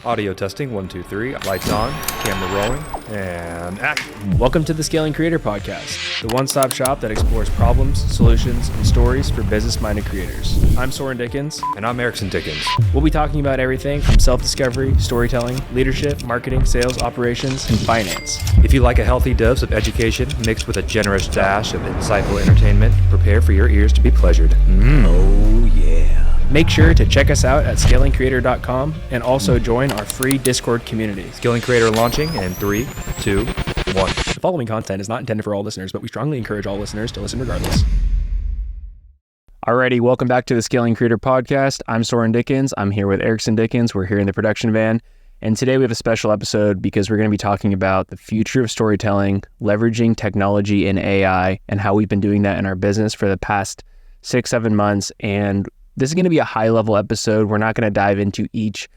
Audio testing, 1, 2, 3. Lights on, camera rolling, and action. Welcome to the Scaling Creator Podcast, the one-stop shop that explores problems, solutions, and stories for business-minded creators. I'm Soren Dickens. And I'm Erickson Dickens. We'll be talking about everything from self-discovery, storytelling, leadership, marketing, sales, operations, and finance. If you like a healthy dose of education mixed with a generous dash of insightful entertainment, prepare for your ears to be pleasured. Oh, yeah. Make sure to check us out at scalingcreator.com and also join our free Discord community. Scaling Creator launching in 3, 2, 1. The following content is not intended for all listeners, but we strongly encourage all listeners to listen regardless. Alrighty, welcome back to the Scaling Creator Podcast. I'm Soren Dickens. I'm here with Erickson Dickens. We're here in the production van. And today we have a special episode because we're going to be talking about the future of storytelling, leveraging technology and AI, and how we've been doing that in our business for the past 6-7 months. And this is going to be a high-level episode. We're not going to dive into each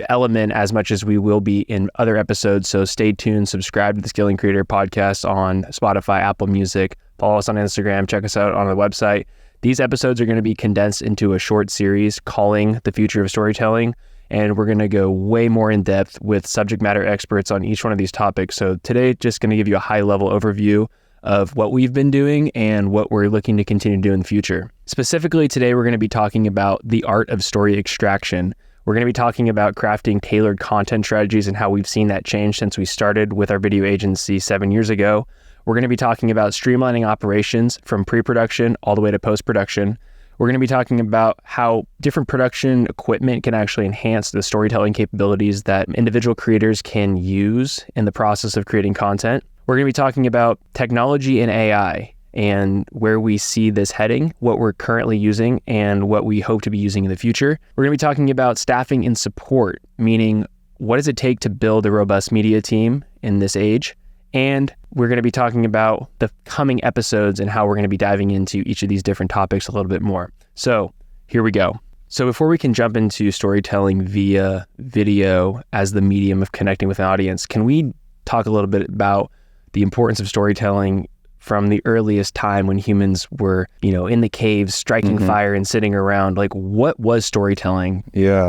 element as much as we will be in other episodes. So stay tuned, subscribe to the Scaling Creator Podcast on Spotify, Apple Music, follow us on Instagram, check us out on the website. These episodes are going to be condensed into a short series calling The Future of Storytelling, and we're going to go way more in depth with subject matter experts on each one of these topics. So today, just going to give you a high-level overview of what we've been doing and what we're looking to continue to do in the future. Specifically today, we're going to be talking about the art of story extraction. We're going to be talking about crafting tailored content strategies and how we've seen that change since we started with our video agency 7 years ago. We're going to be talking about streamlining operations from pre-production all the way to post-production. We're going to be talking about how different production equipment can actually enhance the storytelling capabilities that individual creators can use in the process of creating content. We're going to be talking about technology and AI and where we see this heading, what we're currently using, and what we hope to be using in the future. We're going to be talking about staffing and support, meaning what does it take to build a robust media team in this age? And we're going to be talking about the coming episodes and how we're going to be diving into each of these different topics a little bit more. So here we go. So before we can jump into storytelling via video as the medium of connecting with an audience, can we talk a little bit about the importance of storytelling from the earliest time when humans were, in the caves, striking fire and sitting around? Like, what was storytelling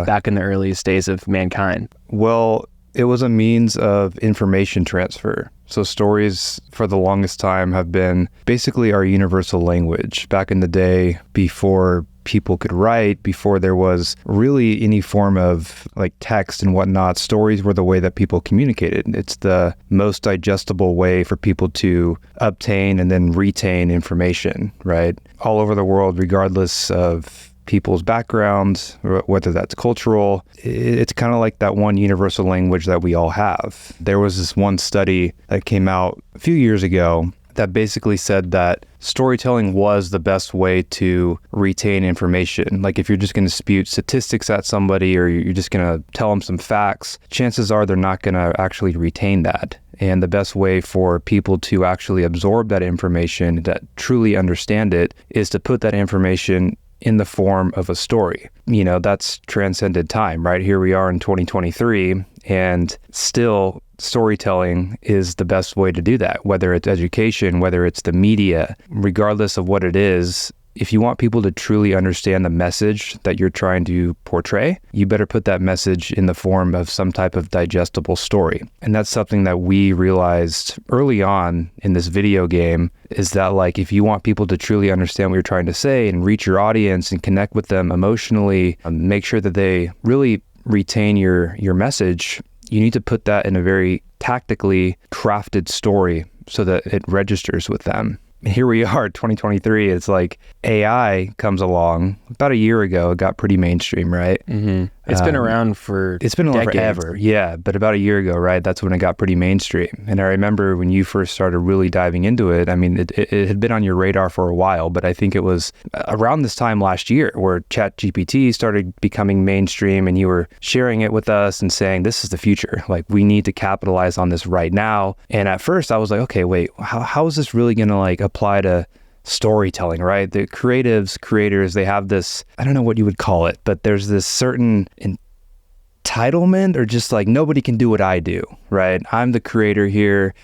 back in the earliest days of mankind? Well, it was a means of information transfer. So stories for the longest time have been basically our universal language. Back in the day, before people could write, before there was really any form of like text and whatnot, stories were the way that people communicated. It's the most digestible way for people to obtain and then retain information, right? All over the world, regardless of people's backgrounds, whether that's cultural, it's kind of like that one universal language that we all have. There was this one study that came out a few years ago that basically said that storytelling was the best way to retain information. Like if you're just going to spew statistics at somebody or you're just going to tell them some facts, chances are they're not going to actually retain that. And the best way for people to actually absorb that information, that truly understand it, is to put that information in the form of a story. That's transcended time, right? Here we are in 2023, and still storytelling is the best way to do that, whether it's education, whether it's the media, regardless of what it is. If you want people to truly understand the message that you're trying to portray, you better put that message in the form of some type of digestible story. And that's something that we realized early on in this video game, is that like if you want people to truly understand what you're trying to say and reach your audience and connect with them emotionally, make sure that they really retain your message, you need to put that in a very tactically crafted story so that it registers with them. Here we are, 2023. It's like AI comes along. About a year ago, it got pretty mainstream, right? Mm-hmm. It's been around for decades. Forever. Yeah, but about a year ago, right? That's when it got pretty mainstream. And I remember when you first started really diving into it, I mean, it had been on your radar for a while, but I think it was around this time last year where ChatGPT started becoming mainstream and you were sharing it with us and saying, this is the future. Like, we need to capitalize on this right now. And at first I was like, okay, wait, how is this really going to like apply to storytelling, right? The creators, they have this, I don't know what you would call it, but there's this certain entitlement or just like nobody can do what I do, right? I'm the creator here.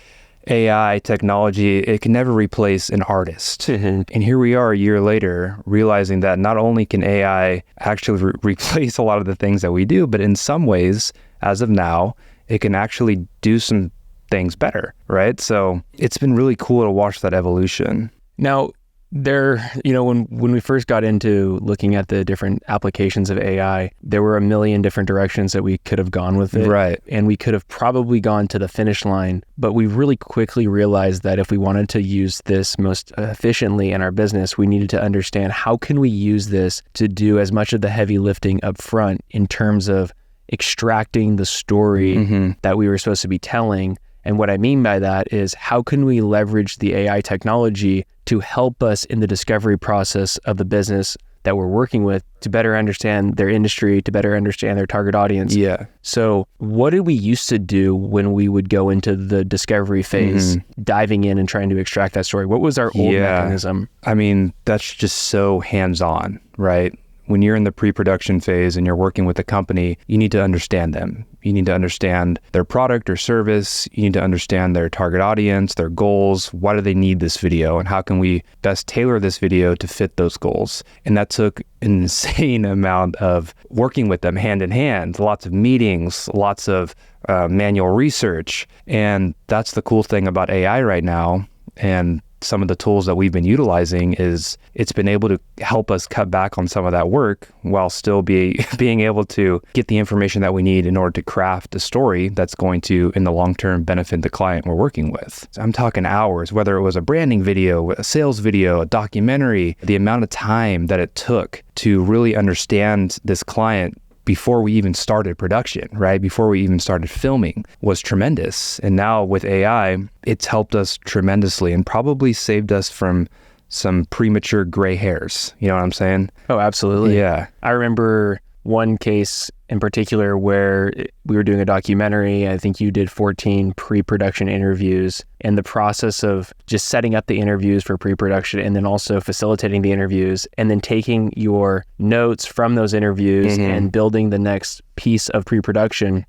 AI, technology, it can never replace an artist. And here we are a year later, realizing that not only can AI actually replace a lot of the things that we do, but in some ways, as of now, it can actually do some things better, right? So it's been really cool to watch that evolution. Now, when we first got into looking at the different applications of AI, there were a million different directions that we could have gone with it. Right. And we could have probably gone to the finish line, but we really quickly realized that if we wanted to use this most efficiently in our business, we needed to understand how can we use this to do as much of the heavy lifting up front in terms of extracting the story that we were supposed to be telling. And what I mean by that is how can we leverage the AI technology to help us in the discovery process of the business that we're working with to better understand their industry, to better understand their target audience. Yeah. So what did we used to do when we would go into the discovery phase, diving in and trying to extract that story? What was our old mechanism? I mean, that's just so hands-on, right? When you're in the pre-production phase and you're working with a company, you need to understand them. You need to understand their product or service. You need to understand their target audience, their goals. Why do they need this video? And how can we best tailor this video to fit those goals? And that took an insane amount of working with them hand in hand, lots of meetings, lots of manual research. And that's the cool thing about AI right now. And some of the tools that we've been utilizing is it's been able to help us cut back on some of that work while still being able to get the information that we need in order to craft a story that's going to, in the long term, benefit the client we're working with. So I'm talking hours, whether it was a branding video, a sales video, a documentary, the amount of time that it took to really understand this client before we even started production, right? Before we even started filming was tremendous. And now with AI, it's helped us tremendously and probably saved us from some premature gray hairs. You know what I'm saying? Oh, absolutely. Yeah. I remember one case in particular where we were doing a documentary. I think you did 14 pre-production interviews, and the process of just setting up the interviews for pre-production and then also facilitating the interviews and then taking your notes from those interviews and building the next piece of pre-production.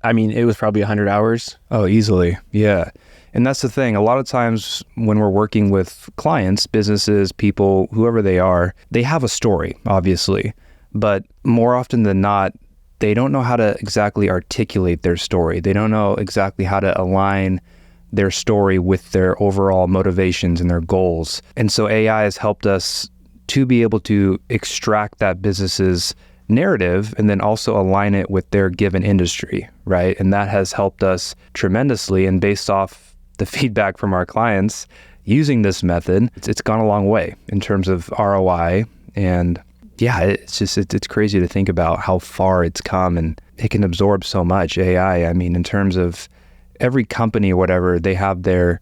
I mean, it was probably 100 hours. Oh, easily. Yeah. And that's the thing. A lot of times when we're working with clients, businesses, people, whoever they are, they have a story, obviously. But more often than not, they don't know how to exactly articulate their story. They don't know exactly how to align their story with their overall motivations and their goals. And so AI has helped us to be able to extract that business's narrative and then also align it with their given industry, right? And that has helped us tremendously. And based off the feedback from our clients using this method, it's gone a long way in terms of ROI. And yeah, it's crazy to think about how far it's come, and it can absorb so much AI. I mean, in terms of every company or whatever, they have their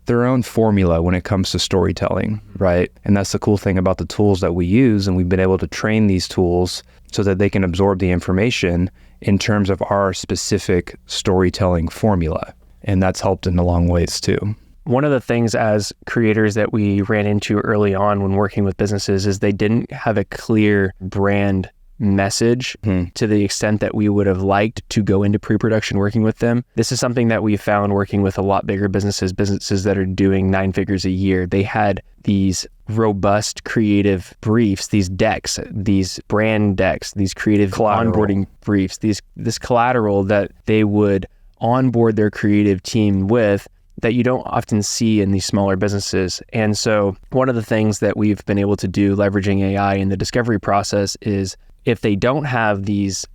own formula when it comes to storytelling, right? And that's the cool thing about the tools that we use, and we've been able to train these tools so that they can absorb the information in terms of our specific storytelling formula. And that's helped in a long ways too. One of the things as creators that we ran into early on when working with businesses is they didn't have a clear brand message to the extent that we would have liked to go into pre-production working with them. This is something that we found working with a lot bigger businesses that are doing 9 figures a year. They had these robust creative briefs, these decks, these brand decks, these creative onboarding briefs, this collateral that they would onboard their creative team with that you don't often see in these smaller businesses. And so one of the things that we've been able to do leveraging AI in the discovery process is if they don't have these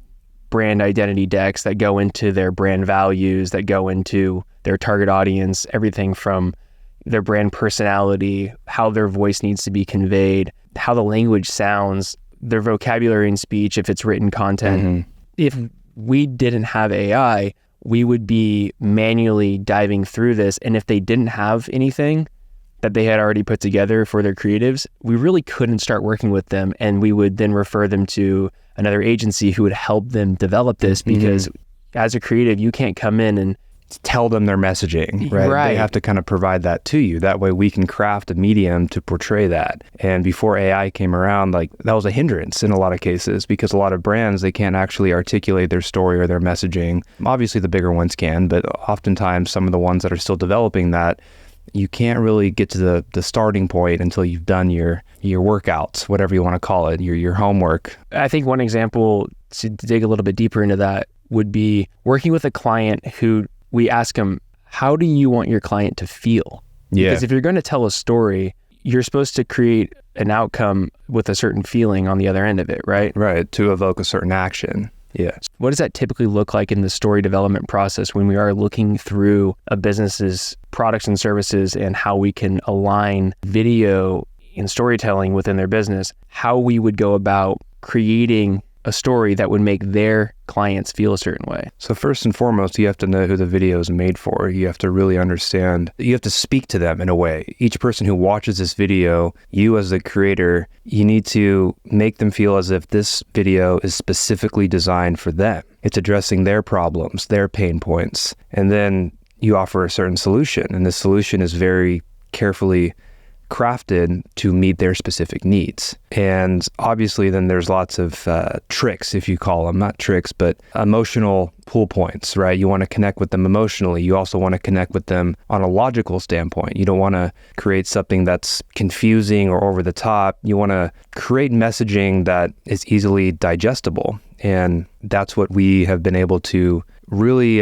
brand identity decks that go into their brand values, that go into their target audience, everything from their brand personality, how their voice needs to be conveyed, how the language sounds, their vocabulary and speech, if it's written content. If we didn't have AI, we would be manually diving through this. And if they didn't have anything that they had already put together for their creatives, we really couldn't start working with them. And we would then refer them to another agency who would help them develop this because as a creative, you can't come in and tell them their messaging, right? They have to kind of provide that to you. That way we can craft a medium to portray that. And before AI came around, like that was a hindrance in a lot of cases because a lot of brands, they can't actually articulate their story or their messaging. Obviously the bigger ones can, but oftentimes some of the ones that are still developing that, you can't really get to the starting point until you've done your workouts, whatever you want to call it, your homework. I think one example to dig a little bit deeper into that would be working with a client who we ask them, how do you want your client to feel? Yeah. Because if you're going to tell a story, you're supposed to create an outcome with a certain feeling on the other end of it, right? Right. To evoke a certain action. Yeah. What does that typically look like in the story development process when we are looking through a business's products and services and how we can align video and storytelling within their business, how we would go about creating a story that would make their clients feel a certain way? So first and foremost, you have to know who the video is made for. You have to really understand, you have to speak to them in a way. Each person who watches this video, you as the creator, you need to make them feel as if this video is specifically designed for them. It's addressing their problems, their pain points. And then you offer a certain solution. And the solution is very carefully crafted to meet their specific needs. And obviously then there's lots of tricks, if you call them, not tricks, but emotional pull points, right? You want to connect with them emotionally. You also want to connect with them on a logical standpoint. You don't want to create something that's confusing or over the top. You want to create messaging that is easily digestible. And that's what we have been able to really,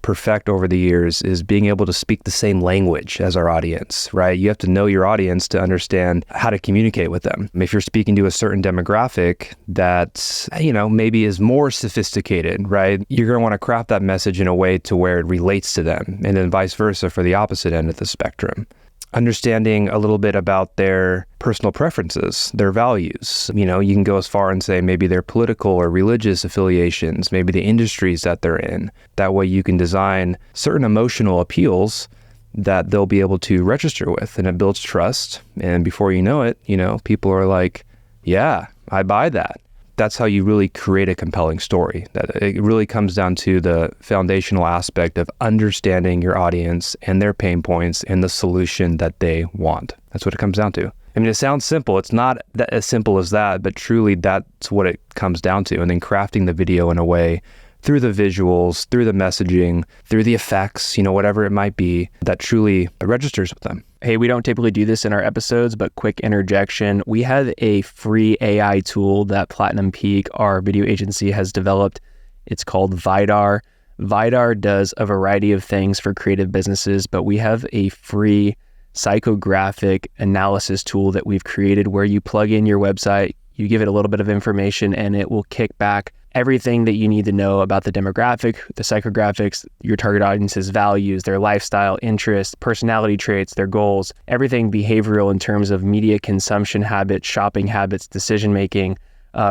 perfect over the years, is being able to speak the same language as our audience, right? You have to know your audience to understand how to communicate with them. If you're speaking to a certain demographic that, maybe is more sophisticated, right? You're going to want to craft that message in a way to where it relates to them, and then vice versa for the opposite end of the spectrum. Understanding a little bit about their personal preferences, their values. You can go as far and say maybe their political or religious affiliations, maybe the industries that they're in. That way you can design certain emotional appeals that they'll be able to register with, and it builds trust. And before you know it, people are like, yeah, I buy that. That's how you really create a compelling story. That it really comes down to the foundational aspect of understanding your audience and their pain points and the solution that they want. That's what it comes down to. I mean, it sounds simple. It's not as simple as that, but truly that's what it comes down to. And then crafting the video in a way, through the visuals, through the messaging, through the effects, whatever it might be, that truly registers with them. Hey, we don't typically do this in our episodes, but quick interjection. We have a free AI tool that Platinum Peak, our video agency, has developed. It's called Vidar. Vidar does a variety of things for creative businesses, but we have a free psychographic analysis tool that we've created where you plug in your website, you give it a little bit of information, and it will kick back everything that you need to know about the demographic, the psychographics, your target audience's values, their lifestyle, interests, personality traits, their goals, everything behavioral in terms of media consumption habits, shopping habits, decision-making,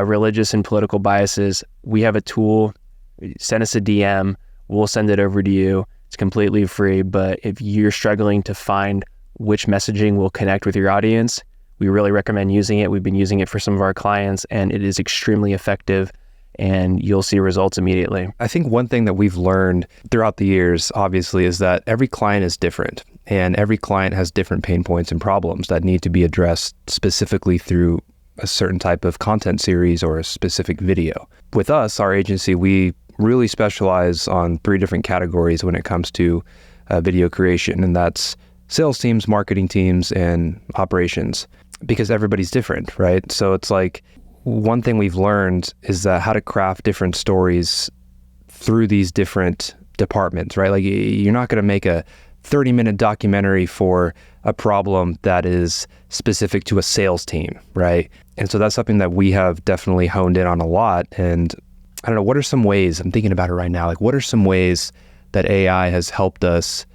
religious and political biases. We have a tool. Send us a DM. We'll send it over to you. It's completely free, but if you're struggling to find which messaging will connect with your audience, we really recommend using it. We've been using it for some of our clients, and it is extremely effective, and you'll see results immediately. I think one thing that we've learned throughout the years, obviously, is that every client is different, and every client has different pain points and problems that need to be addressed specifically through a certain type of content series or a specific video. With us, our agency, we really specialize on 3 different categories when it comes to video creation, and that's sales teams, marketing teams, and operations, because everybody's different, right? So it's like, one thing we've learned is that how to craft different stories through these different departments, right? Like, you're not going to make a 30-minute documentary for a problem that is specific to a sales team, right? And so that's something that we have definitely honed in on a lot. And I don't know, what are some ways, I'm thinking about it right now, like what are some ways that AI has helped us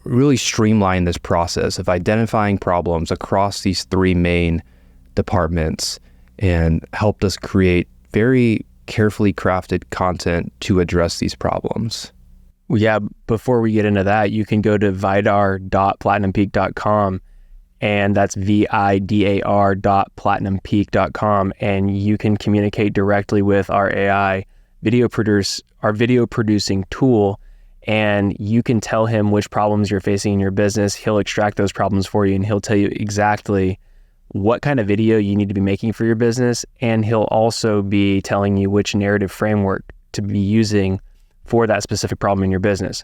really streamline this process of identifying problems across these 3 main departments and helped us create very carefully crafted content to address these problems? Yeah, before we get into that, you can go to vidar.platinumpeak.com, and that's vidar.platinumpeak.com, and you can communicate directly with our AI video producing tool, and you can tell him which problems you're facing in your business. He'll extract those problems for you, and he'll tell you exactly what kind of video you need to be making for your business, and he'll also be telling you which narrative framework to be using for that specific problem in your business.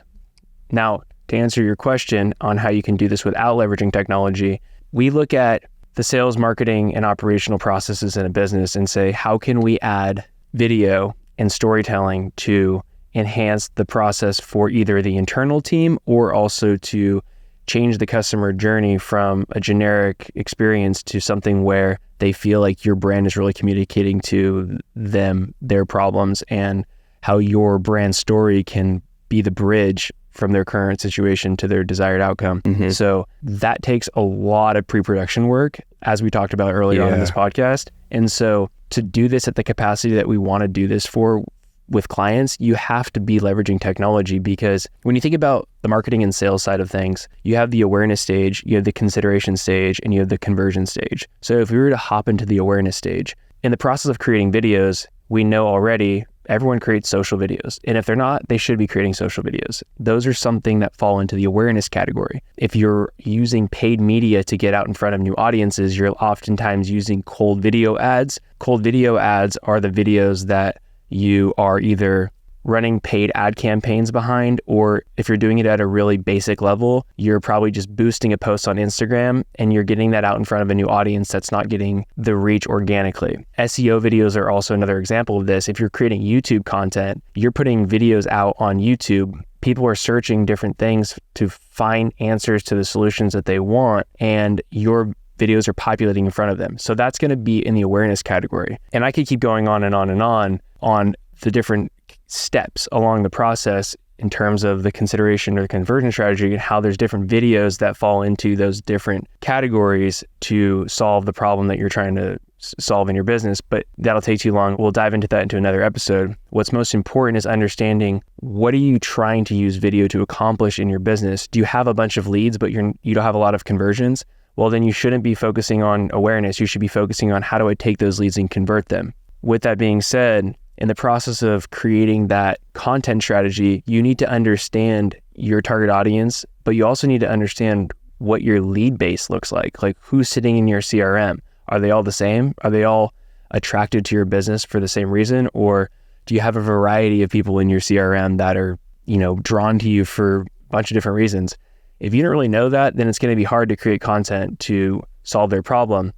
Now, to answer your question on how you can do this without leveraging technology, we look at the sales, marketing, and operational processes in a business and say, how can we add video and storytelling to enhance the process for either the internal team or also to change the customer journey from a generic experience to something where they feel like your brand is really communicating to them their problems and how your brand story can be the bridge from their current situation to their desired outcome. So that takes a lot of pre-production work, as we talked about earlier on in this podcast. And so to do this at the capacity that we want to do this for with clients, you have to be leveraging technology, because when you think about the marketing and sales side of things, you have the awareness stage, you have the consideration stage, and you have the conversion stage. So if we were to hop into the awareness stage, in the process of creating videos, we know already everyone creates social videos. And if they're not, they should be creating social videos. Those are something that fall into the awareness category. If you're using paid media to get out in front of new audiences, you're oftentimes using cold video ads. Cold video ads are the videos that you are either running paid ad campaigns behind, or if you're doing it at a really basic level, you're probably just boosting a post on Instagram and you're getting that out in front of a new audience that's not getting the reach organically. SEO videos are also another example of this. If you're creating YouTube content, you're putting videos out on YouTube. People are searching different things to find answers to the solutions that they want, and your videos are populating in front of them. So that's going to be in the awareness category. And I could keep going on and on and on the different steps along the process in terms of the consideration or the conversion strategy, and how there's different videos that fall into those different categories to solve the problem that you're trying to solve in your business. But that'll take too long. We'll dive into that into another episode. What's most important is understanding, what are you trying to use video to accomplish in your business? Do you have a bunch of leads, but you don't have a lot of conversions? Well, then you shouldn't be focusing on awareness. You should be focusing on, how do I take those leads and convert them? With that being said, in the process of creating that content strategy, you need to understand your target audience, but you also need to understand what your lead base looks like who's sitting in your CRM. Are they all the same? Are they all attracted to your business for the same reason? Or do you have a variety of people in your CRM that are, drawn to you for a bunch of different reasons? If you don't really know that, then it's going to be hard to create content to solve their problem.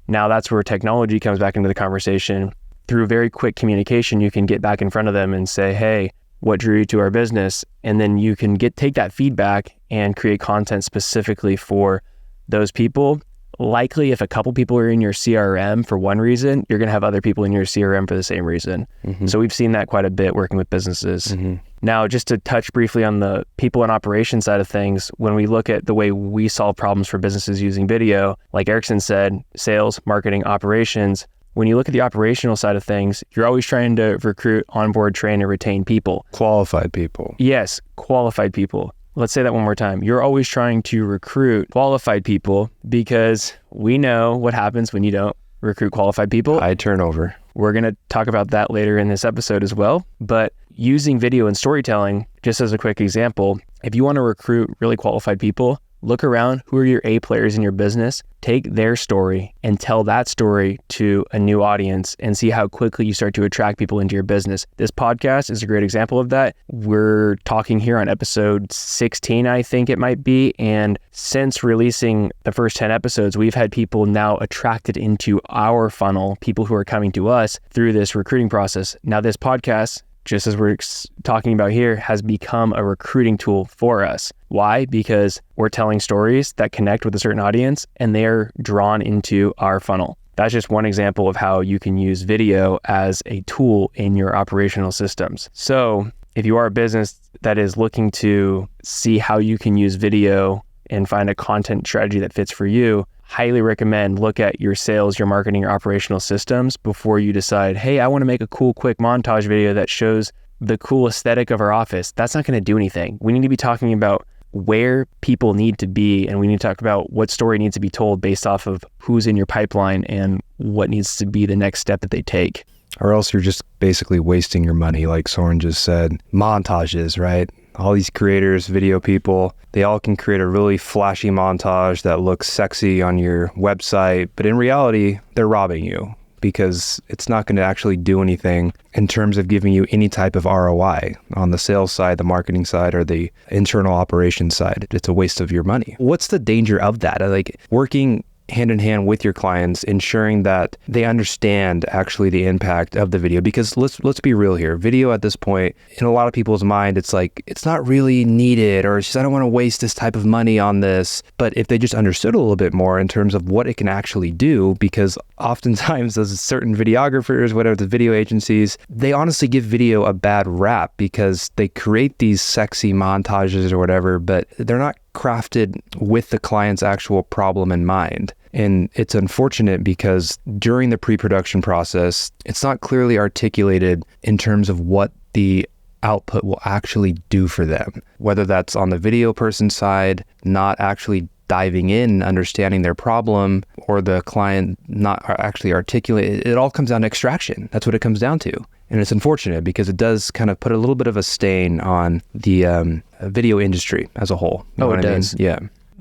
Now that's where technology comes back into the conversation. Through very quick communication, you can get back in front of them and say, hey, what drew you to our business? And then you can take that feedback and create content specifically for those people. Likely, if a couple people are in your CRM for one reason, you're going to have other people in your CRM for the same reason. So we've seen that quite a bit working with businesses. Now, just to touch briefly on the people and operations side of things, when we look at the way we solve problems for businesses using video, like Erickson said, sales, marketing, operations. When you look at the operational side of things, you're always trying to recruit, onboard, train, and retain people. Qualified people. Yes, qualified people. Let's say that one more time. You're always trying to recruit qualified people, because we know what happens when you don't recruit qualified people. High turnover. We're going to talk about that later in this episode as well. But using video and storytelling, just as a quick example, if you want to recruit really qualified people, look around. Who are your A players in your business? Take their story and tell that story to a new audience and see how quickly you start to attract people into your business. This podcast is a great example of that. We're talking here on episode 16, I think it might be. And since releasing the first 10 episodes, we've had people now attracted into our funnel, people who are coming to us through this recruiting process. Now, this podcast, just as we're talking about here, has become a recruiting tool for us. Why? Because we're telling stories that connect with a certain audience and they're drawn into our funnel. That's just one example of how you can use video as a tool in your operational systems. So if you are a business that is looking to see how you can use video and find a content strategy that fits for you, highly recommend look at your sales, your marketing, your operational systems before you decide, hey, I want to make a cool, quick montage video that shows the cool aesthetic of our office. That's not going to do anything. We need to be talking about where people need to be, and we need to talk about what story needs to be told based off of who's in your pipeline and what needs to be the next step that they take. Or else you're just basically wasting your money, like Soren just said. Montages, right? All these creators, video people, they all can create a really flashy montage that looks sexy on your website, but in reality, they're robbing you, because it's not going to actually do anything in terms of giving you any type of ROI on the sales side, the marketing side, or the internal operations side. It's a waste of your money. What's the danger of that? Like, working hand in hand with your clients, ensuring that they understand actually the impact of the video. Because let's be real here. Video at this point, in a lot of people's mind, it's like, it's not really needed, or it's just, I don't want to waste this type of money on this. But if they just understood a little bit more in terms of what it can actually do, because oftentimes those certain videographers, whatever the video agencies, they honestly give video a bad rap because they create these sexy montages or whatever, but they're not crafted with the client's actual problem in mind. And it's unfortunate because during the pre-production process, it's not clearly articulated in terms of what the output will actually do for them, whether that's on the video person side, not actually diving in, understanding their problem, or the client not actually articulate. It all comes down to extraction. That's what it comes down to. And it's unfortunate because it does kind of put a little bit of a stain on the video industry as a whole. You know what it I mean? does. Yeah.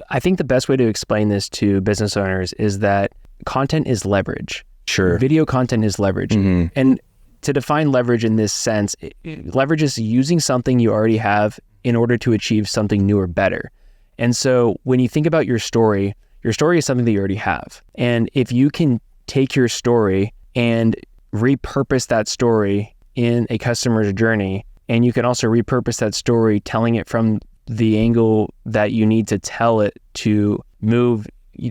I think the best way to explain this to business owners is that content is leverage. Sure. Video content is leverage. Mm-hmm. And to define leverage in this sense, leverage is using something you already have in order to achieve something new or better. And so when you think about your story is something that you already have. And if you can take your story and repurpose that story in a customer's journey, and you can also repurpose that story, telling it from the angle that you need to tell it to move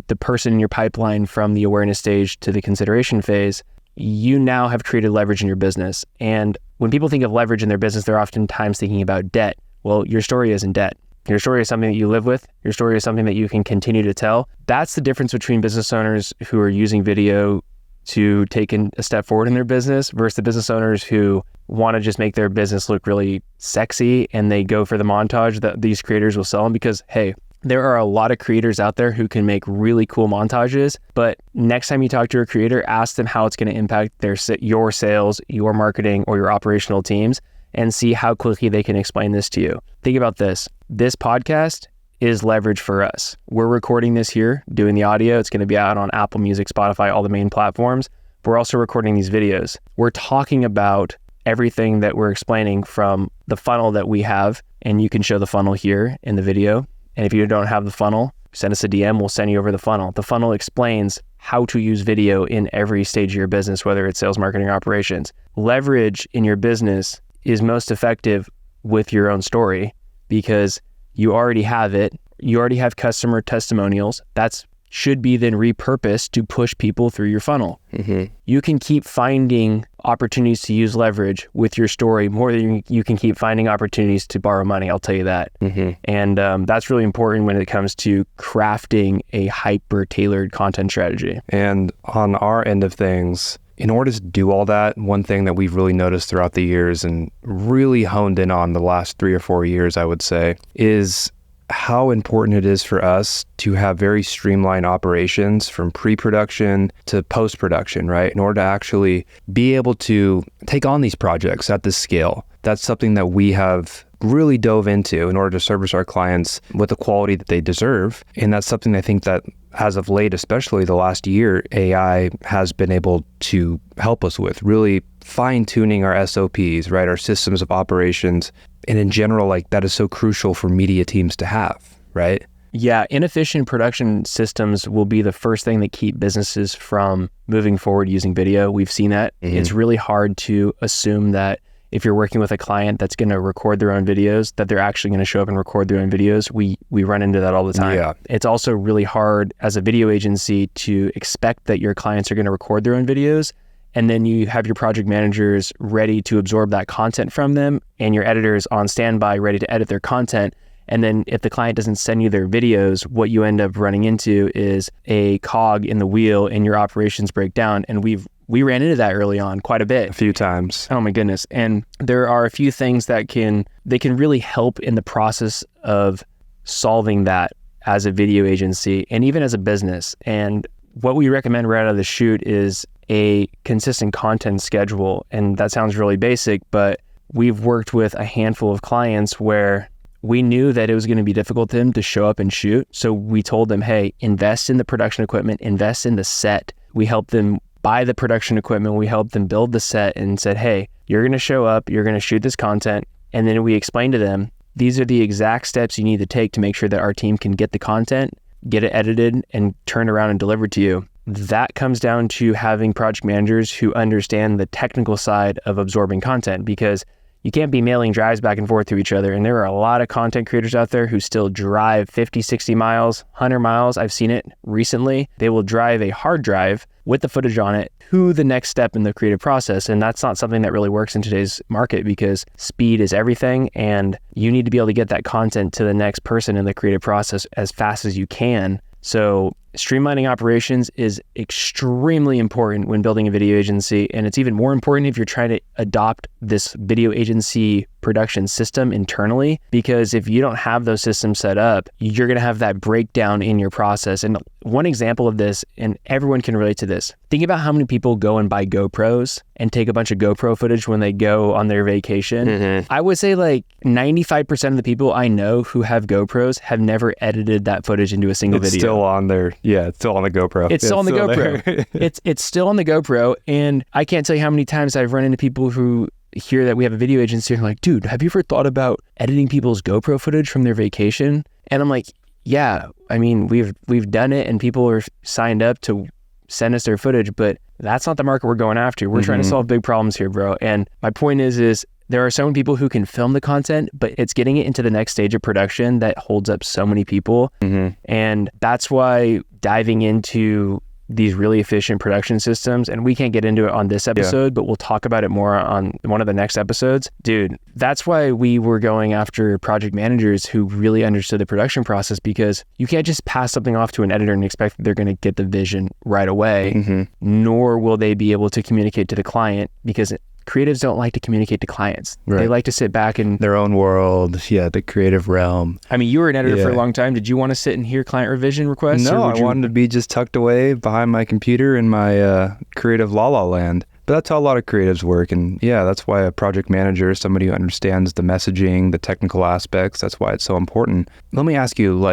the person in your pipeline from the awareness stage to the consideration phase, you now have created leverage in your business. And when people think of leverage in their business, they're oftentimes thinking about debt. Well, your story isn't debt. Your story is something that you live with. Your story is something that you can continue to tell. That's the difference between business owners who are using video to take a step forward in their business versus the business owners who want to just make their business look really sexy and they go for the montage that these creators will sell them. Because, hey, there are a lot of creators out there who can make really cool montages, but next time you talk to a creator, ask them how it's going to impact your sales, your marketing, or your operational teams, and see how quickly they can explain this to you. Think about this. This podcast is leverage for us. We're recording this here, doing the audio. It's going to be out on Apple Music, Spotify, all the main platforms. We're also recording these videos. We're talking about everything that we're explaining from the funnel that we have, and you can show the funnel here in the video. And if you don't have the funnel, send us a DM, we'll send you over the funnel. The funnel explains how to use video in every stage of your business, whether it's sales, marketing, or operations. Leverage in your business is most effective with your own story because you already have it. You already have customer testimonials. That should be then repurposed to push people through your funnel. Mm-hmm. You can keep finding opportunities to use leverage with your story more than you can keep finding opportunities to borrow money. I'll tell you that. Mm-hmm. And that's really important when it comes to crafting a hyper-tailored content strategy. And on our end of things, in order to do all that, one thing that we've really noticed throughout the years and really honed in on the last 3 or 4 years, I would say, is how important it is for us to have very streamlined operations from pre-production to post-production, right? In order to actually be able to take on these projects at this scale. That's something that we have really dove into in order to service our clients with the quality that they deserve. And that's something I think that as of late, especially the last year, AI has been able to help us with, really fine-tuning our SOPs, right? Our systems of operations. And in general, like that is so crucial for media teams to have, right? Yeah, inefficient production systems will be the first thing that keep businesses from moving forward using video. We've seen that. Mm-hmm. It's really hard to assume that if you're working with a client that's going to record their own videos, that they're actually going to show up and record their own videos. We run into that all the time. Yeah. It's also really hard as a video agency to expect that your clients are going to record their own videos, and then you have your project managers ready to absorb that content from them, and your editors on standby ready to edit their content. And then if the client doesn't send you their videos, what you end up running into is a cog in the wheel and your operations break down. And we ran into that early on quite a bit. A few times. Oh my goodness. And there are a few things that can really help in the process of solving that as a video agency and even as a business. And what we recommend right out of the chute is a consistent content schedule. And that sounds really basic, but we've worked with a handful of clients where we knew that it was going to be difficult for them to show up and shoot. So we told them, hey, invest in the production equipment, invest in the set. We helped them buy the production equipment. We helped them build the set and said, hey, you're going to show up, you're going to shoot this content. And then we explained to them, these are the exact steps you need to take to make sure that our team can get the content get it edited, and turned around and delivered to you. That comes down to having project managers who understand the technical side of absorbing content, because you can't be mailing drives back and forth to each other. And there are a lot of content creators out there who still drive 50, 60 miles, 100 miles. I've seen it recently. They will drive a hard drive with the footage on it to the next step in the creative process. And that's not something that really works in today's market, because speed is everything. And you need to be able to get that content to the next person in the creative process as fast as you can. So streamlining operations is extremely important when building a video agency. And it's even more important if you're trying to adopt this video agency production system internally, because if you don't have those systems set up, you're going to have that breakdown in your process. And one example of this, and everyone can relate to this, think about how many people go and buy GoPros and take a bunch of GoPro footage when they go on their vacation. I would say like 95% of the people I know who have GoPros have never edited that footage into a single video. It's still on there. Yeah, it's still on the GoPro. It's still on the GoPro. It's still on the GoPro. And I can't tell you how many times I've run into people who hear that we have a video agency and are like, dude, have you ever thought about editing people's GoPro footage from their vacation? And I'm like, yeah, I mean, we've done it and people are signed up to send us their footage, but that's not the market we're going after. We're trying to solve big problems here, bro. And my point is there are so many people who can film the content, but it's getting it into the next stage of production that holds up so many people. And that's why diving into these really efficient production systems, and we can't get into it on this episode, but we'll talk about it more on one of the next episodes. Dude, that's why we were going after project managers who really understood the production process, because you can't just pass something off to an editor and expect that they're going to get the vision right away, nor will they be able to communicate to the client, because creatives don't like to communicate to clients. Right. They like to sit back in their own world, the creative realm. I mean, you were an editor for a long time. Did you want to sit and hear client revision requests? No, I wanted to be just tucked away behind my computer in my creative la-la land. But that's how a lot of creatives work. And that's why a project manager is somebody who understands the messaging, the technical aspects. That's why it's so important. Let me ask you,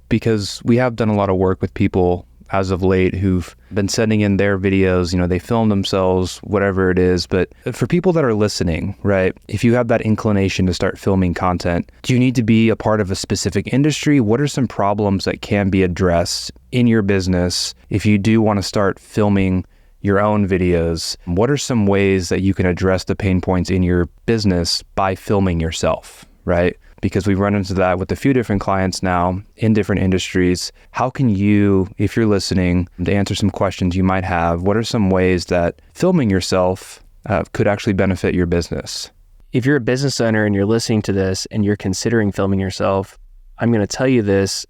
because we have done a lot of work with people as of late who've been sending in their videos, they film themselves, whatever it is. But for people that are listening, right, if you have that inclination to start filming content, do you need to be a part of a specific industry? What are some problems that can be addressed in your business if you do want to start filming your own videos? What are some ways that you can address the pain points in your business by filming yourself, right? Because we've run into that with a few different clients now in different industries. How can you, if you're listening, to answer some questions you might have, what are some ways that filming yourself could actually benefit your business? If you're a business owner and you're listening to this and you're considering filming yourself, I'm going to tell you this,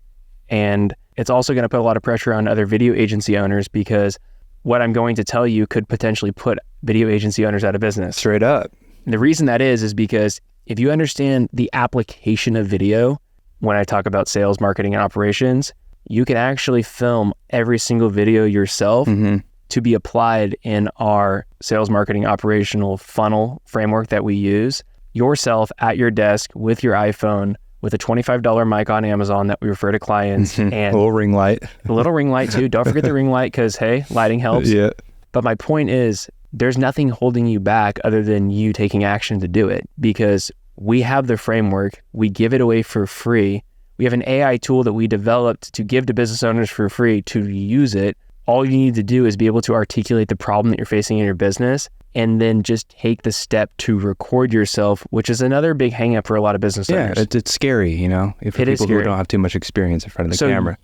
and it's also going to put a lot of pressure on other video agency owners, because what I'm going to tell you could potentially put video agency owners out of business. Straight up. And the reason that is because if you understand the application of video, when I talk about sales, marketing, and operations, you can actually film every single video yourself to be applied in our sales, marketing, operational funnel framework that we use yourself at your desk with your iPhone with a $25 mic on Amazon that we refer to clients. And a little ring light. A little ring light too. Don't forget the ring light, because hey, lighting helps. Yeah. But my point is, there's nothing holding you back other than you taking action to do it, because we have the framework. We give it away for free. We have an AI tool that we developed to give to business owners for free to use it. All you need to do is be able to articulate the problem that you're facing in your business, and then just take the step to record yourself, which is another big hang up for a lot of business owners. Yeah, it's scary, if for people who don't have too much experience in front of the camera.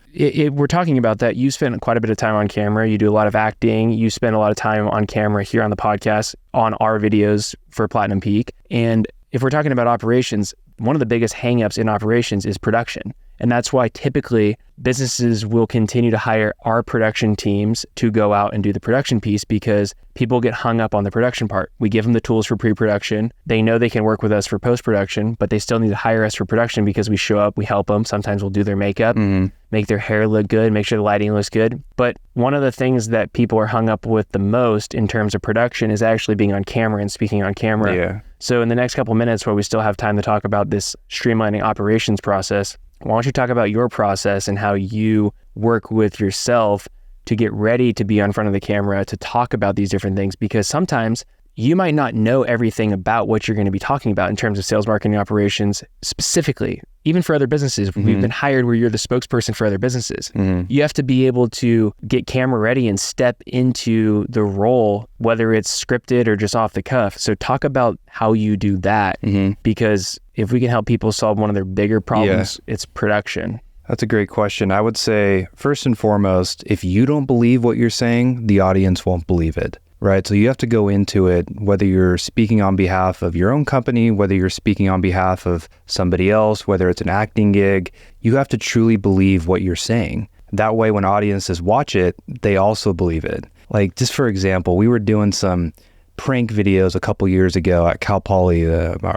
We're talking about that. You spend quite a bit of time on camera. You do a lot of acting. You spend a lot of time on camera here on the podcast, on our videos for Platinum Peak. And if we're talking about operations, one of the biggest hangups in operations is production. And that's why typically businesses will continue to hire our production teams to go out and do the production piece, because people get hung up on the production part. We give them the tools for pre-production. They know they can work with us for post-production, but they still need to hire us for production because we show up, we help them. Sometimes we'll do their makeup, make their hair look good, make sure the lighting looks good. But one of the things that people are hung up with the most in terms of production is actually being on camera and speaking on camera. Yeah. So in the next couple minutes, while we still have time to talk about this streamlining operations process, why don't you talk about your process and how you work with yourself to get ready to be on front of the camera to talk about these different things? Because sometimes you might not know everything about what you're going to be talking about in terms of sales, marketing, operations specifically. even for other businesses, we've been hired where you're the spokesperson for other businesses. You have to be able to get camera ready and step into the role, whether it's scripted or just off the cuff. So talk about how you do that, because if we can help people solve one of their bigger problems, it's production. That's a great question. I would say, first and foremost, if you don't believe what you're saying, the audience won't believe it, right? So you have to go into it, whether you're speaking on behalf of your own company, whether you're speaking on behalf of somebody else, whether it's an acting gig, you have to truly believe what you're saying. That way, when audiences watch it, they also believe it. Like, just for example, we were doing some prank videos a couple years ago at Cal Poly,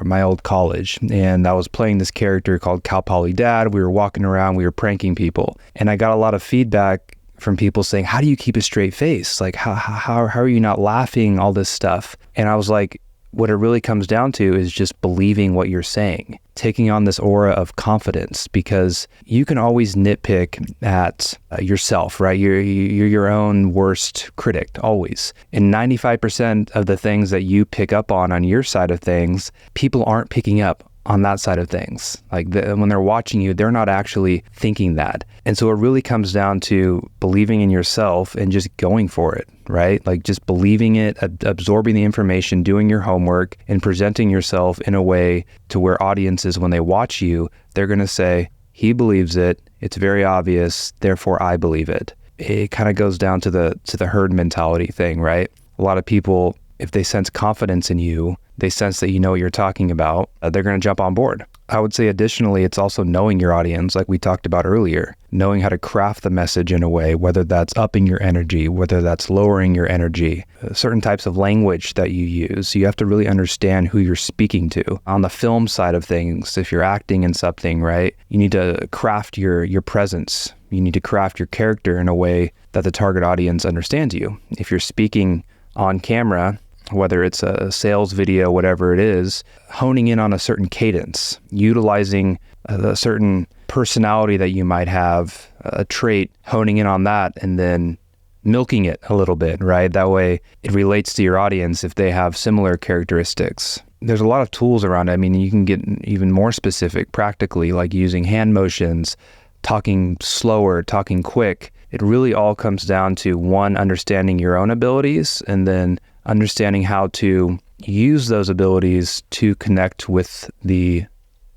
my old college, and I was playing this character called Cal Poly Dad. We were walking around, we were pranking people, and I got a lot of feedback from people saying, how do you keep a straight face? Like, how are you not laughing, all this stuff? And I was like, what it really comes down to is just believing what you're saying, taking on this aura of confidence, because you can always nitpick at yourself, right? You're your own worst critic, always. And 95% of the things that you pick up on your side of things, people aren't picking up on that side of things. Like when they're watching you, they're not actually thinking that. And so it really comes down to believing in yourself and just going for it, right? Like just believing it, absorbing the information, doing your homework, and presenting yourself in a way to where audiences, when they watch you, they're going to say, he believes it. It's very obvious. Therefore, I believe it. It kind of goes down to the herd mentality thing, right? A lot of people, if they sense confidence in you, they sense that you know what you're talking about, they're going to jump on board. I would say additionally, it's also knowing your audience, like we talked about earlier, knowing how to craft the message in a way, whether that's upping your energy, whether that's lowering your energy, certain types of language that you use. You have to really understand who you're speaking to. On the film side of things, if you're acting in something, right, you need to craft your presence. You need to craft your character in a way that the target audience understands you. If you're speaking on camera, whether it's a sales video, whatever it is, honing in on a certain cadence, utilizing a certain personality that you might have, a trait, honing in on that, and then milking it a little bit, right? That way it relates to your audience if they have similar characteristics. There's a lot of tools around it. I mean, you can get even more specific practically, like using hand motions, talking slower, talking quick. It really all comes down to, one, understanding your own abilities, and then understanding how to use those abilities to connect with the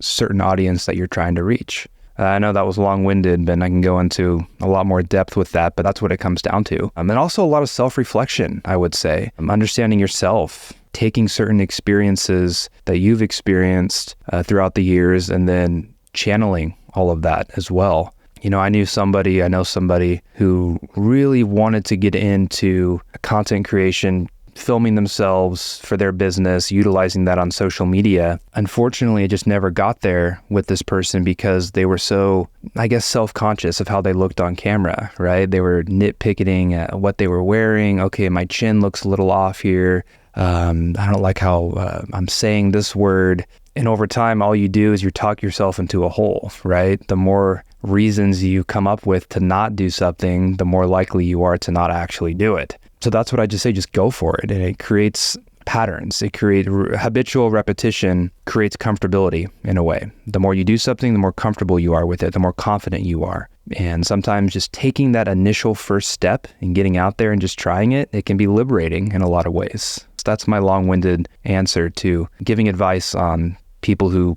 certain audience that you're trying to reach. I know that was long-winded, and I can go into a lot more depth with that, but that's what it comes down to. And also a lot of self-reflection, I would say. Understanding yourself, taking certain experiences that you've experienced throughout the years, and then channeling all of that as well. You know, I know somebody who really wanted to get into content creation, filming themselves for their business, utilizing that on social media. Unfortunately, it just never got there with this person because they were so, I guess, self-conscious of how they looked on camera, right? They were nitpicking at what they were wearing. Okay, my chin looks a little off here. I don't like how I'm saying this word. And over time, all you do is you talk yourself into a hole, right? The more reasons you come up with to not do something, the more likely you are to not actually do it. So that's what I just say, just go for it. And it creates patterns. It creates habitual repetition, creates comfortability in a way. The more you do something, the more comfortable you are with it, the more confident you are. And sometimes just taking that initial first step and getting out there and just trying it, it can be liberating in a lot of ways. So that's my long-winded answer to giving advice on people who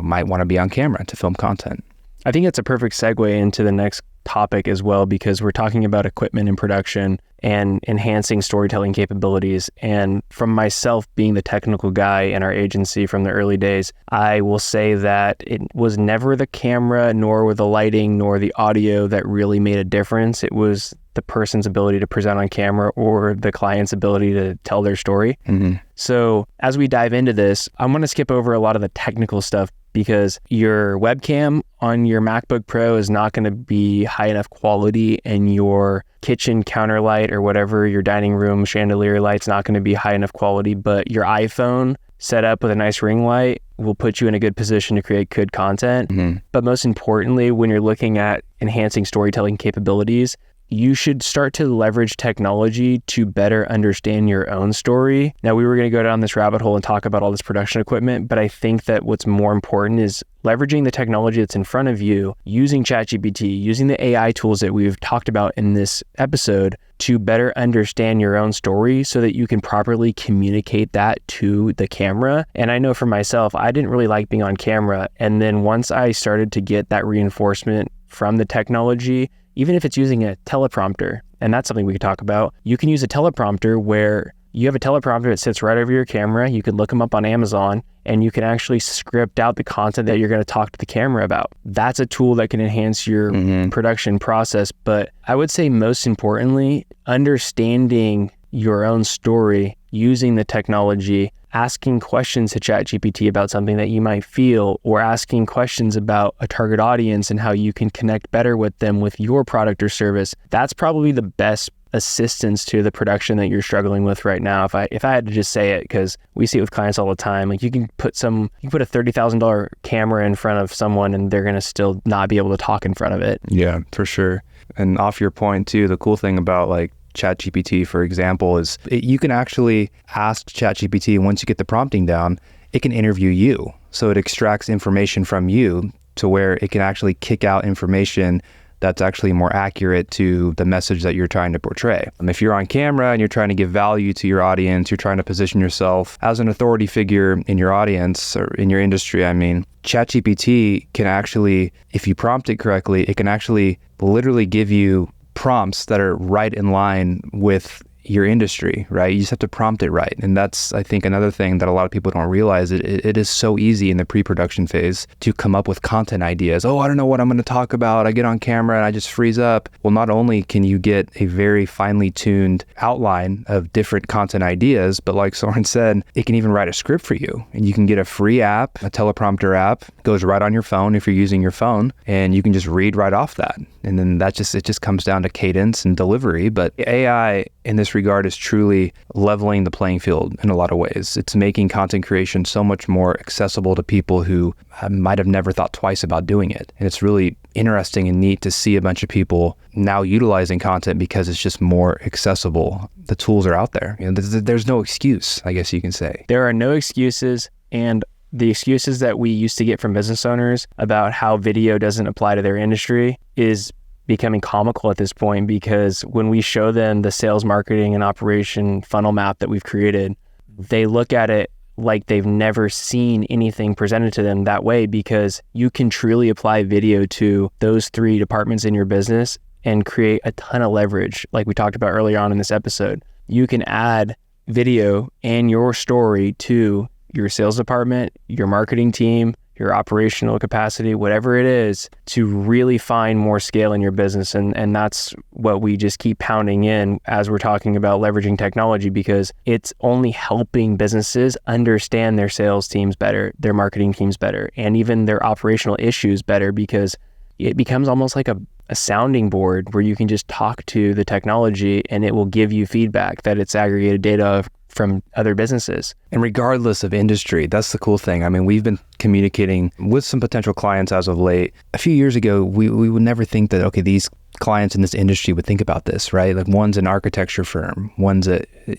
might want to be on camera to film content. I think it's a perfect segue into the next topic as well, because we're talking about equipment and production and enhancing storytelling capabilities. And from myself being the technical guy in our agency from the early days, I will say that it was never the camera, nor the lighting, nor the audio that really made a difference. It was the person's ability to present on camera or the client's ability to tell their story. Mm-hmm. So as we dive into this, I'm going to skip over a lot of the technical stuff, because your webcam on your MacBook Pro is not going to be high enough quality, and your kitchen counter light or whatever, your dining room chandelier light's not going to be high enough quality, but your iPhone set up with a nice ring light will put you in a good position to create good content. Mm-hmm. But most importantly, when you're looking at enhancing storytelling capabilities, you should start to leverage technology to better understand your own story. Now, we were going to go down this rabbit hole and talk about all this production equipment, but I think that what's more important is leveraging the technology that's in front of you, using ChatGPT, using the AI tools that we've talked about in this episode to better understand your own story so that you can properly communicate that to the camera. And I know for myself, I didn't really like being on camera. And then once I started to get that reinforcement from the technology, even if it's using a teleprompter, and that's something we could talk about, you can use a teleprompter where you have a teleprompter that sits right over your camera. You can look them up on Amazon and you can actually script out the content that you're going to talk to the camera about. That's a tool that can enhance your production process. But I would say most importantly, understanding your own story, using the technology, asking questions to ChatGPT about something that you might feel, or asking questions about a target audience and how you can connect better with them with your product or service. That's probably the best assistance to the production that you're struggling with right now. If I had to just say it, because we see it with clients all the time, like you can put a $30,000 camera in front of someone and they're going to still not be able to talk in front of it. Yeah, for sure. And off your point too, the cool thing about like ChatGPT, for example, is you can actually ask ChatGPT, and once you get the prompting down, it can interview you. So it extracts information from you to where it can actually kick out information that's actually more accurate to the message that you're trying to portray. If you're on camera and you're trying to give value to your audience, you're trying to position yourself as an authority figure in your audience or in your industry, ChatGPT can actually, if you prompt it correctly, it can actually literally give you prompts that are right in line with your industry, right? You just have to prompt it right. And that's, I think, another thing that a lot of people don't realize. It is so easy in the pre-production phase to come up with content ideas. Oh, I don't know what I'm going to talk about. I get on camera and I just freeze up. Well, not only can you get a very finely tuned outline of different content ideas, but like Soren said, it can even write a script for you. And you can get a free app, a teleprompter app, goes right on your phone if you're using your phone, and you can just read right off that. And then it just comes down to cadence and delivery. But AI in this regard is truly leveling the playing field in a lot of ways. It's making content creation so much more accessible to people who might have never thought twice about doing it. And it's really interesting and neat to see a bunch of people now utilizing content because it's just more accessible. The tools are out there. There's no excuse, I guess you can say. There are no excuses, and the excuses that we used to get from business owners about how video doesn't apply to their industry is becoming comical at this point, because when we show them the sales, marketing, and operation funnel map that we've created, they look at it like they've never seen anything presented to them that way, because you can truly apply video to those three departments in your business and create a ton of leverage. Like we talked about earlier on in this episode, you can add video and your story to your sales department, your marketing team, your operational capacity, whatever it is, to really find more scale in your business. And that's what we just keep pounding in as we're talking about leveraging technology, because it's only helping businesses understand their sales teams better, their marketing teams better, and even their operational issues better, because it becomes almost like a sounding board where you can just talk to the technology and it will give you feedback that it's aggregated data from other businesses. And regardless of industry, that's the cool thing. We've been communicating with some potential clients as of late. A few years ago, we would never think that, okay, these clients in this industry would think about this, right? Like one's an architecture firm, one's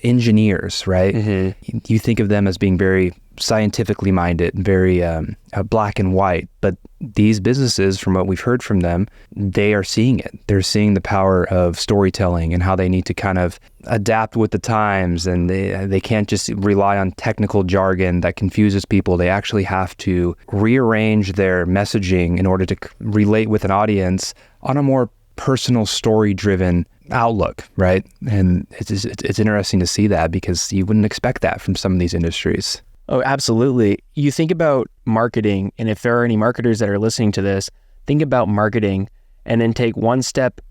engineers, right? Mm-hmm. You think of them as being very scientifically minded, very black and white. But these businesses, from what we've heard from them, they are seeing it. They're seeing the power of storytelling and how they need to kind of adapt with the times, and they can't just rely on technical jargon that confuses people. They actually have to rearrange their messaging in order to relate with an audience on a more personal, story-driven outlook, right? And it's interesting to see that, because you wouldn't expect that from some of these industries. Oh, absolutely. You think about marketing, and if there are any marketers that are listening to this, think about marketing and then take one step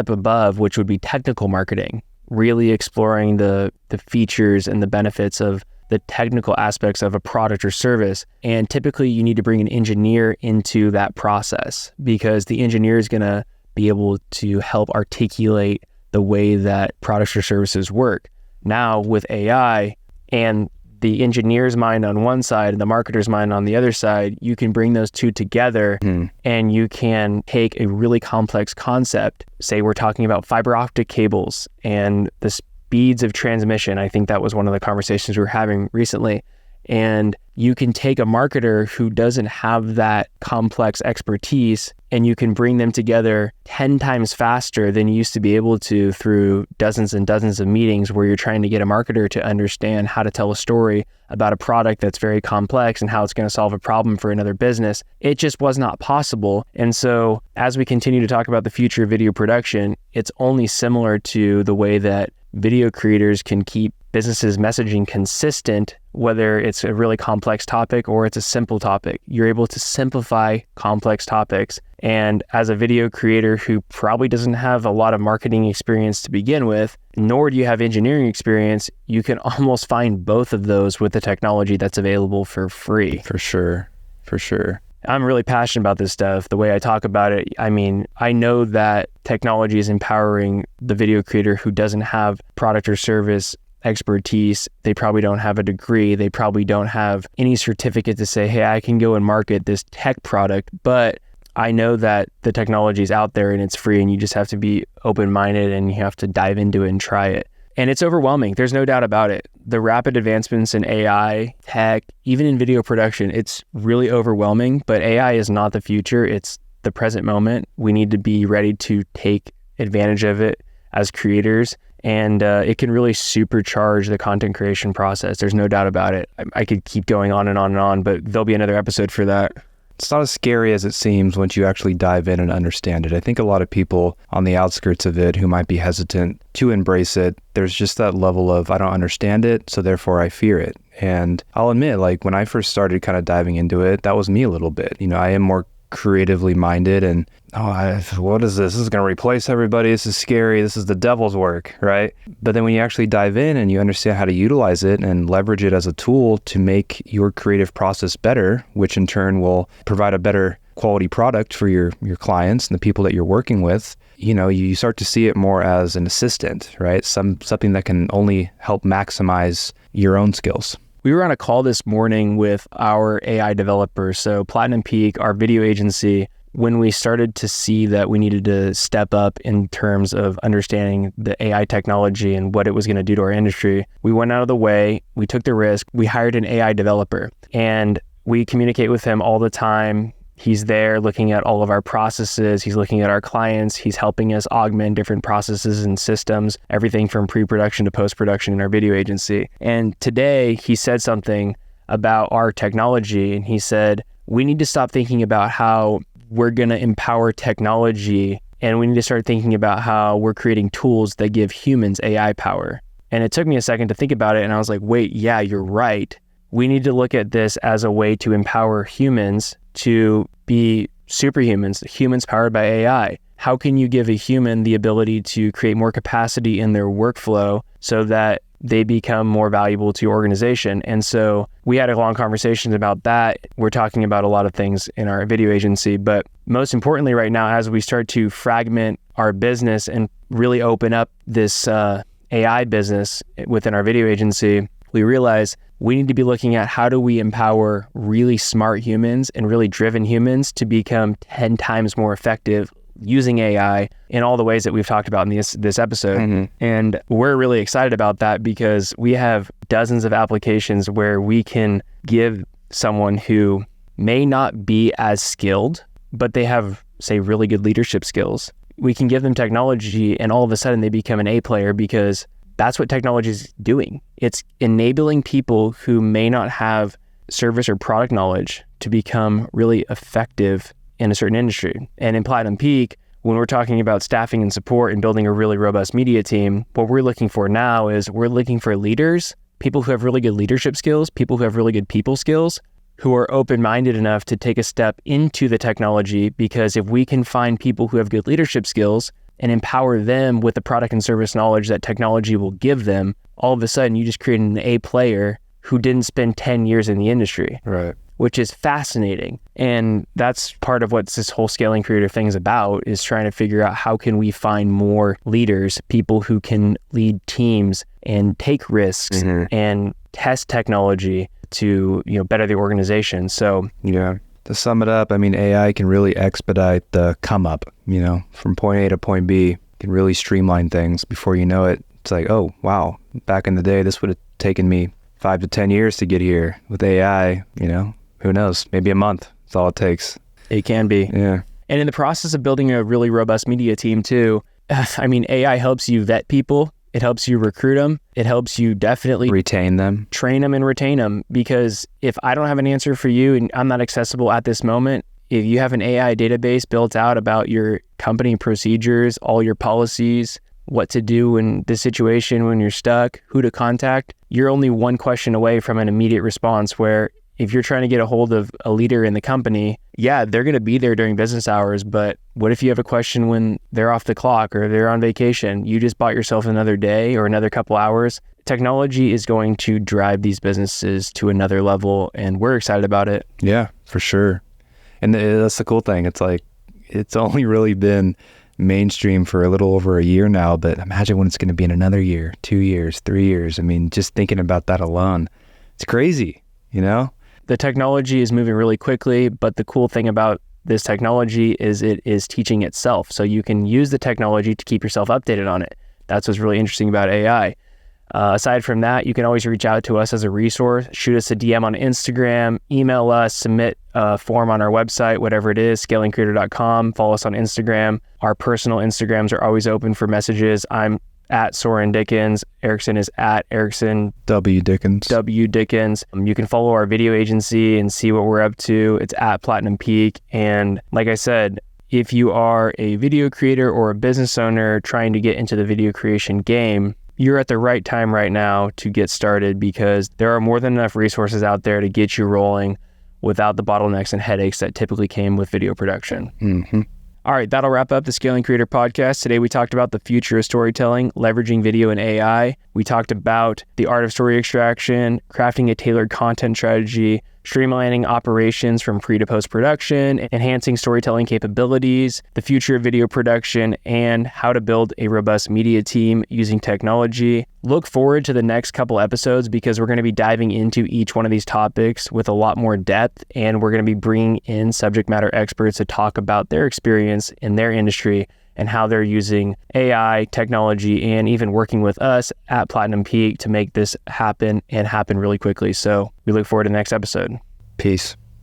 above, which would be technical marketing, really exploring the features and the benefits of the technical aspects of a product or service. And typically you need to bring an engineer into that process, because the engineer is going to be able to help articulate the way that products or services work. Now with AI and the engineer's mind on one side and the marketer's mind on the other side, you can bring those two together and you can take a really complex concept. Say we're talking about fiber optic cables and the speeds of transmission. I think that was one of the conversations we were having recently. And you can take a marketer who doesn't have that complex expertise and you can bring them together 10 times faster than you used to be able to through dozens and dozens of meetings where you're trying to get a marketer to understand how to tell a story about a product that's very complex and how it's going to solve a problem for another business. It just was not possible. And so as we continue to talk about the future of video production, it's only similar to the way that video creators can keep businesses' messaging consistent, whether it's a really complex topic or it's a simple topic. You're able to simplify complex topics. And as a video creator who probably doesn't have a lot of marketing experience to begin with, nor do you have engineering experience, you can almost find both of those with the technology that's available for free. For sure. I'm really passionate about this stuff. The way I talk about it, I mean, I know that technology is empowering the video creator who doesn't have product or service expertise. They probably don't have a degree. They probably don't have any certificate to say, hey, I can go and market this tech product. But I know that the technology is out there and it's free and you just have to be open-minded and you have to dive into it and try it. And it's overwhelming. There's no doubt about it. The rapid advancements in AI, tech, even in video production, it's really overwhelming, but AI is not the future. It's the present moment. We need to be ready to take advantage of it as creators. And it can really supercharge the content creation process. There's no doubt about it. I could keep going on and on and on, but there'll be another episode for that. It's not as scary as it seems once you actually dive in and understand it. I think a lot of people on the outskirts of it who might be hesitant to embrace it, there's just that level of, I don't understand it, so therefore I fear it. And I'll admit, like when I first started kind of diving into it, that was me a little bit. You know, I am more creatively minded and, what is this? This is going to replace everybody. This is scary. This is the devil's work, right? But then when you actually dive in and you understand how to utilize it and leverage it as a tool to make your creative process better, which in turn will provide a better quality product for your clients and the people that you're working with, you know, you start to see it more as an assistant, right? Something that can only help maximize your own skills. We were on a call this morning with our AI developers. So Platinum Peak, our video agency, when we started to see that we needed to step up in terms of understanding the AI technology and what it was going to do to our industry, we went out of the way, we took the risk, we hired an AI developer, and we communicate with him all the time. He's there looking at all of our processes. He's looking at our clients. He's helping us augment different processes and systems, everything from pre-production to post-production in our video agency. And today he said something about our technology, and he said, we need to stop thinking about how we're going to empower technology, and we need to start thinking about how we're creating tools that give humans AI power. And it took me a second to think about it, and I was like, wait, yeah, you're right. We need to look at this as a way to empower humans to be superhumans, humans powered by AI. How can you give a human the ability to create more capacity in their workflow so that they become more valuable to your organization? And so we had a long conversation about that. We're talking about a lot of things in our video agency, but most importantly right now, as we start to fragment our business and really open up this AI business within our video agency, we realize we need to be looking at how do we empower really smart humans and really driven humans to become 10 times more effective using AI in all the ways that we've talked about in this episode. Mm-hmm. And we're really excited about that because we have dozens of applications where we can give someone who may not be as skilled, but they have, say, really good leadership skills. We can give them technology and all of a sudden they become an A player because that's what technology is doing. It's enabling people who may not have service or product knowledge to become really effective in a certain industry. And in Platinum Peak, when we're talking about staffing and support and building a really robust media team, what we're looking for now is we're looking for leaders, people who have really good leadership skills, people who have really good people skills, who are open-minded enough to take a step into the technology, because if we can find people who have good leadership skills and empower them with the product and service knowledge that technology will give them, all of a sudden you just create an A player who didn't spend 10 years in the industry. Right. which is fascinating. And that's part of what this whole scaling creator thing is about, is trying to figure out how can we find more leaders, people who can lead teams and take risks and test technology to, better the organization. So Yeah. To sum it up, I mean, AI can really expedite the come up, from point A to point B, can really streamline things before you know it. It's like, oh, wow, back in the day, this would have taken me 5 to 10 years to get here. With AI, who knows, maybe a month. That's all it takes. it can be. Yeah. And in the process of building a really robust media team too, I mean, AI helps you vet people. It helps you recruit them. It helps you definitely Retain them. train them and retain them, because if I don't have an answer for you and I'm not accessible at this moment, if you have an AI database built out about your company procedures, all your policies, what to do in this situation when you're stuck, who to contact, you're only one question away from an immediate response. Where if you're trying to get a hold of a leader in the company, yeah, they're going to be there during business hours, but what if you have a question when they're off the clock or they're on vacation? You just bought yourself another day or another couple hours. Technology is going to drive these businesses to another level, and we're excited about it. Yeah, for sure. And that's the cool thing. It's like, it's only really been mainstream for a little over a year now, but imagine when it's going to be in another year, 2 years, 3 years. I mean, just thinking about that alone, it's crazy, The technology is moving really quickly, but the cool thing about this technology is it is teaching itself. So you can use the technology to keep yourself updated on it. That's what's really interesting about AI. Aside from that, you can always reach out to us as a resource. Shoot us a DM on Instagram, email us, submit a form on our website, whatever it is, scalingcreator.com. Follow us on Instagram. Our personal Instagrams are always open for messages. I'm at Soren Dickens. Erickson is at Erickson W. Dickens. W. Dickens. You can follow our video agency and see what we're up to. It's at Platinum Peak. And like I said, if you are a video creator or a business owner trying to get into the video creation game, you're at the right time right now to get started, because there are more than enough resources out there to get you rolling without the bottlenecks and headaches that typically came with video production. Mm-hmm. All right, that'll wrap up the Scaling Creator podcast. Today we talked about the future of storytelling, leveraging video and AI. We talked about the art of story extraction, crafting a tailored content strategy, streamlining operations from pre to post production, enhancing storytelling capabilities, the future of video production, and how to build a robust media team using technology. Look forward to the next couple episodes, because we're going to be diving into each one of these topics with a lot more depth, and we're going to be bringing in subject matter experts to talk about their experience in their industry and how they're using AI, technology, and even working with us at Platinum Peak to make this happen, and happen really quickly. So we look forward to the next episode. Peace.